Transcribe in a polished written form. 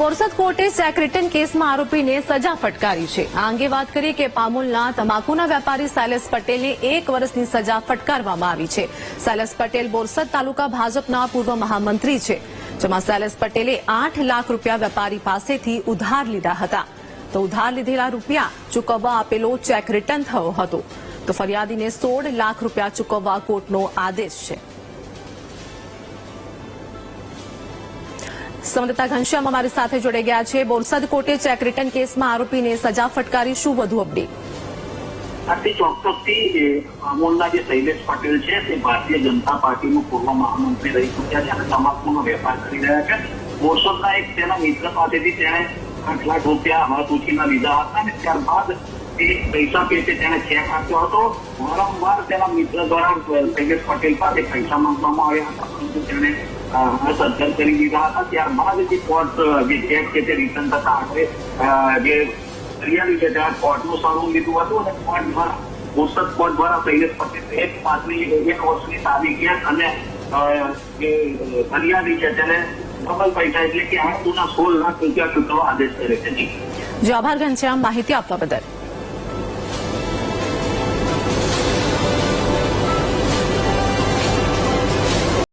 બોરસદ કોર્ટે cheque return કેસમાં આરોપીને સજા ફટકારી છે। આ અંગે વાત કરીએ કે પામોલના તમાકુના વેપારી શૈલેષ પટેલને 1 વર્ષની સજા ફટકારવામાં આવી છે। શૈલેષ પટેલ બોરસદ તાલુકા ભાજપના પૂર્વ મહામંત્રી છે, જેમાં શૈલેષ પટેલે 8 લાખ રૂપિયા વેપારી પાસેથી ઉધાર લીધા હતા। તો ઉધાર લીધેલા રૂપિયા ચૂકવવા આપેલો ચેક રિટર્ન થયો હતો, તો ફરિયાદીને 16 લાખ રૂપિયા ચૂકવવા કોર્ટનો આદેશ છે। સંવાદદાતા ઘનશ્યામ અમારી સાથે જોડાઈ ગયા છે। બોરસદ કોર્ટે ચેક રિટર્ન કેસમાં આરોપીને સજા ફટકારી, શું વધુ અપડેટ? આથી ચોક્કસથી અમોલના જે શૈલેષ પટેલ છે તે ભારતીય જનતા પાર્ટીનું પૂર્વ મહામંત્રી રહી ચૂક્યા છે અને તમાકુનો વેપાર કરી રહ્યા છે। બોરસદના એક તેના મિત્ર પાસેથી તેણે 8 લાખ રૂપિયા હવાતૂચીના લીધા હતા અને ત્યારબાદ તે પૈસા પેટે તેણે ચેક આપ્યો હતો। વારંવાર તેના મિત્ર દ્વારા શૈલેષ પટેલ પાસે પૈસા માંગવામાં આવ્યા હતા, પરંતુ તેણે સદ્ધર કરી દીધા હતા। ત્યારબાદ જે કોર્ટ જે ચેક છે તે રિટર્ન થતા આખરે જે ફરિયાદી છે ત્યાં કોર્ટનું સારું લીધું હતું અને કોર્ટ દ્વારા બોરસદ કોર્ટ દ્વારા શૈલેષ પટેલ 1 વર્ષની સાદી કેસ અને જે ફરિયાદી છે તેને ડબલ પૈસા એટલે કે 8 ગુના 16 લાખ રૂપિયા ચૂકવવા આદેશ કર્યો છે। જી આભાર ઘનશ્યામ, માહિતી આપવા બદલ।